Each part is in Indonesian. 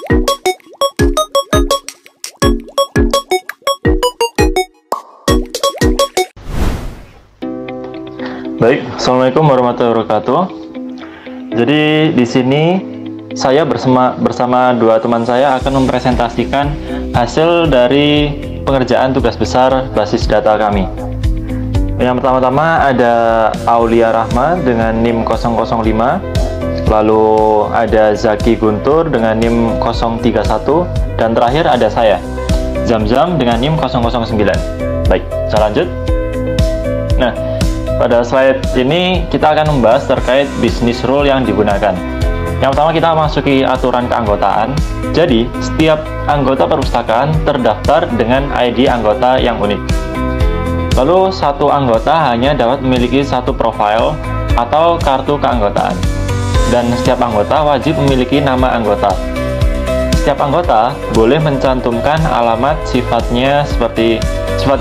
Baik, Assalamualaikum warahmatullahi wabarakatuh. Jadi di sini saya bersama dua teman saya akan mempresentasikan hasil dari pengerjaan tugas besar basis data kami. Yang pertama-tama ada Aulia Rahma dengan NIM 005, lalu ada Zaki Guntur dengan NIM 031, dan terakhir ada saya, Zamzam dengan NIM 009. Baik, saya lanjut. Nah, pada slide ini kita akan membahas terkait bisnis rule yang digunakan. Yang pertama kita masuki aturan keanggotaan. Jadi, setiap anggota perpustakaan terdaftar dengan ID anggota yang unik. Lalu, satu anggota hanya dapat memiliki satu profil atau kartu keanggotaan. Dan setiap anggota wajib memiliki nama anggota. Setiap anggota boleh mencantumkan alamat sifatnya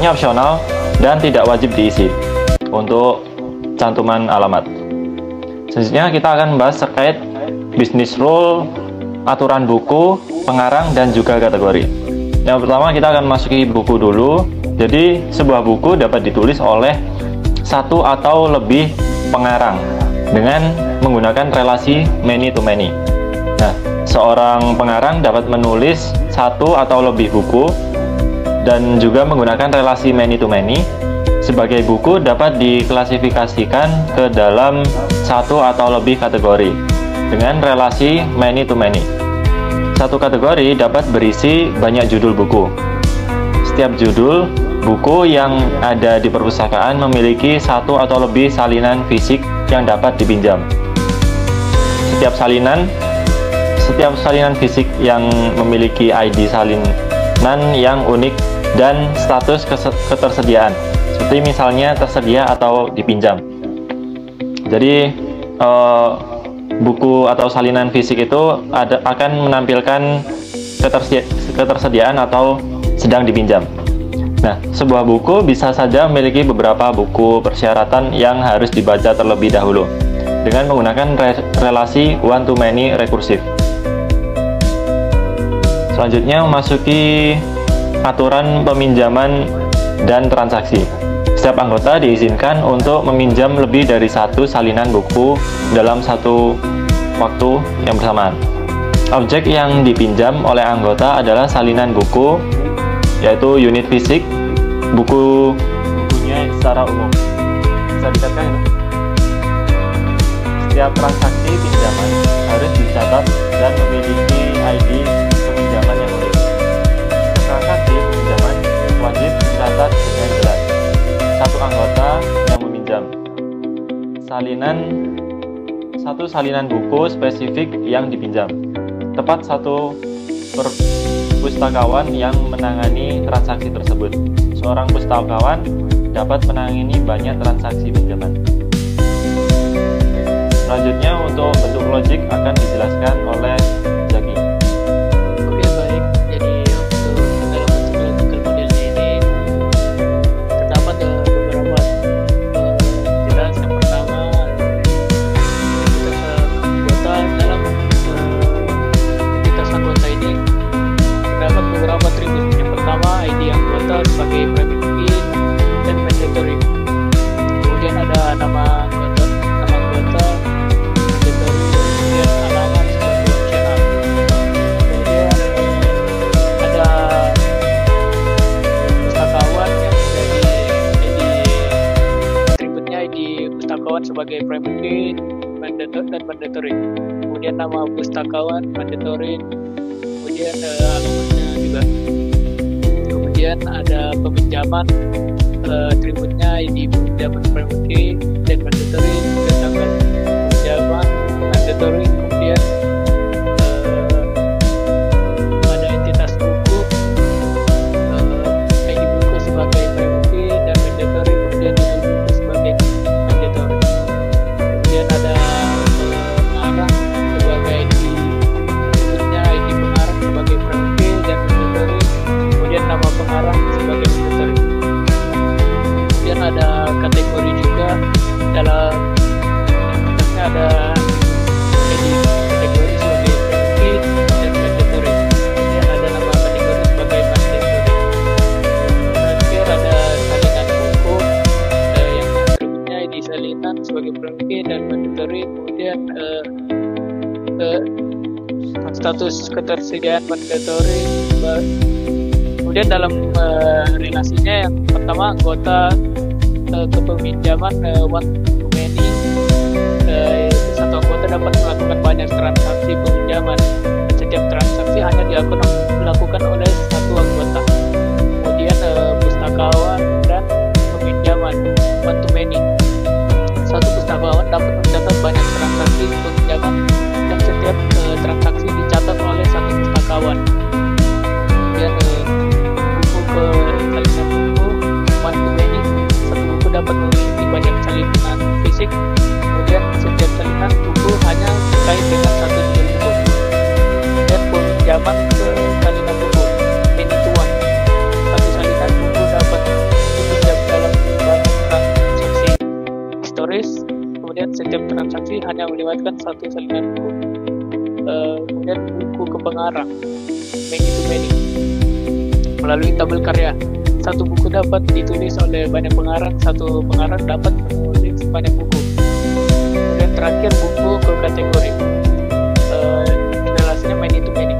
opsional dan tidak wajib diisi untuk cantuman alamat. Selanjutnya kita akan membahas terkait bisnis rule, aturan buku, pengarang, dan juga kategori. Yang pertama kita akan masuki buku dulu. Jadi sebuah buku dapat ditulis oleh satu atau lebih pengarang dengan menggunakan relasi many to many. Nah, seorang pengarang dapat menulis satu atau lebih buku dan juga menggunakan relasi many to many. Sebagai buku dapat diklasifikasikan ke dalam satu atau lebih kategori dengan relasi many to many. Satu kategori dapat berisi banyak judul buku. Setiap judul buku yang ada di perpustakaan memiliki satu atau lebih salinan fisik yang dapat dipinjam. Setiap salinan fisik yang memiliki ID salinan yang unik dan status ketersediaan, seperti misalnya tersedia atau dipinjam. Jadi buku atau salinan fisik itu akan menampilkan ketersediaan atau sedang dipinjam. Nah, sebuah buku bisa saja memiliki beberapa buku persyaratan yang harus dibaca terlebih dahulu dengan menggunakan relasi one to many rekursif. Selanjutnya memasuki aturan peminjaman dan transaksi. Setiap anggota diizinkan untuk meminjam lebih dari satu salinan buku dalam satu waktu yang bersamaan. Objek yang dipinjam oleh anggota adalah salinan buku, yaitu unit fisik, bukunya secara umum. Bisa dikatakan ya? Setiap transaksi pinjaman harus dicatat dan memiliki ID peminjaman yang unik. Transaksi pinjaman wajib dicatat dengan jelas. Satu anggota yang meminjam satu salinan buku spesifik yang dipinjam. Tepat satu pustakawan yang menangani transaksi tersebut. Seorang pustakawan dapat menangani banyak transaksi pinjaman. Selanjutnya untuk bentuk logik akan dijelaskan oleh Zaki. Oke, baik. Jadi untuk dalam bentuk logical model ini terdapat beberapa jelas. Yang pertama, anggota dalam entitas anggota ini terdapat beberapa atribut. Yang pertama, ID anggota sebagai private key dan mandatory. Kemudian ada nama anggota, mandatory, kemudian alamat sebagai opsional. Kemudian ada pustakawan yang menjadi atributnya ID pustakawan sebagai private key dan mandatory. Kemudian nama pustakawan mandatory, kemudian alamatnya juga. Kemudian ada peminjaman, atributnya ID peminjaman private key dan mandatory, tanggal peminjaman mandatory. Kemudian ada entitas buku, ID buku sebagai private key dan mandatory, kemudian ID buku sebagai mandatory. Kemudian ada pengarang sebagai ID, atributnya ID pengarang sebagai private key dan mandatory, kemudian nama pengarang sebagai mandatory. Kemudian ada kategori juga dalam status ketersediaan mandatory. Kemudian dalam relasinya yang pertama anggota kepeminjaman one to many, satu anggota dapat melakukan banyak transaksi peminjaman. Setiap transaksi hanya dilakukan oleh satu anggota. Kemudian pustakawan dan peminjaman one to many. Satu pustakawan dapat mencatat banyak transaksi peminjaman dan setiap transaksi dicatat oleh satu pustakawan. Kemudian buku ke salinan buku one to many. Satu buku dapat memiliki banyak salinan fisik. Kemudian setiap salinan buku hanya terkait dengan satu judul buku. Dan peminjaman ke salinan buku many to one. Satu salinan buku dapat dipinjam dalam banyak transaksi historis. Kemudian setiap transaksi hanya melibatkan satu salinan buku. Kemudian buku ke pengarang many to many. Melalui tabel karya, satu buku dapat ditulis oleh banyak pengarang, satu pengarang dapat menulis banyak buku. Kemudian terakhir buku ke kategori, relasinya many to many.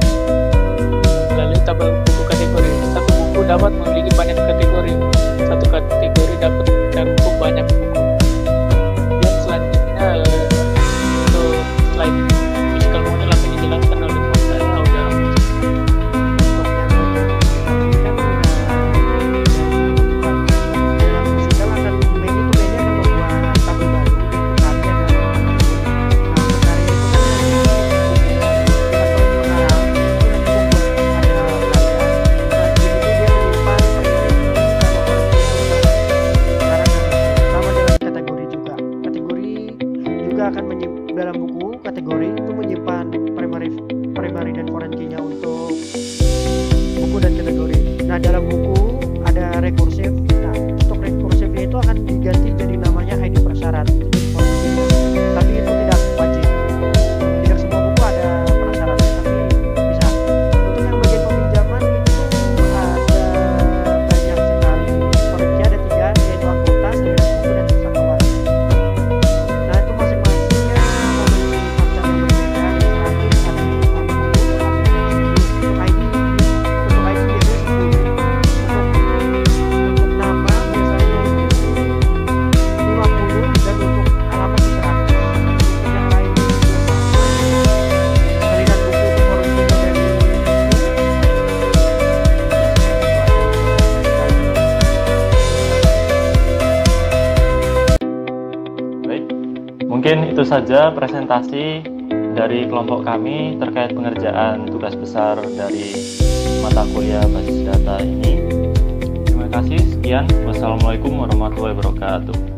Melalui tabel buku kategori, satu buku dapat memiliki banyak kategori, satu kategori dapat mencakup banyak buku. Dan selanjutnya untuk slide physical model akan dijelaskan oleh teman saya Auda. Dalam buku kategori itu menyimpan primary dan foreign key-nya untuk buku dan kategori. Nah, dalam buku ada rekursif. Nah, untuk rekursifnya itu akan diganti jadi namanya ID prasyarat. Tapi itu tidak wajib. Tidak semua buku ada prasyaratnya, tapi bisa. Untuk yang bagian peminjaman itu ada banyak sekali. Foreign key ada 3, yaitu anggota, salinan buku, dan pustakawan. Nah, itu masing-masingnya memiliki konsep yang berbeda dan seratus ada di dalam buku. Untuk ID biasanya 10. Untuk nama biasanya itu 50 dan untuk alamat di 100. Untuk yang lain juga sama. Salinan buku untuk foreign key dari Baik, mungkin itu saja presentasi dari kelompok kami terkait pengerjaan tugas besar dari mata kuliah basis data ini. Terima kasih, sekian. Wassalamualaikum warahmatullahi wabarakatuh.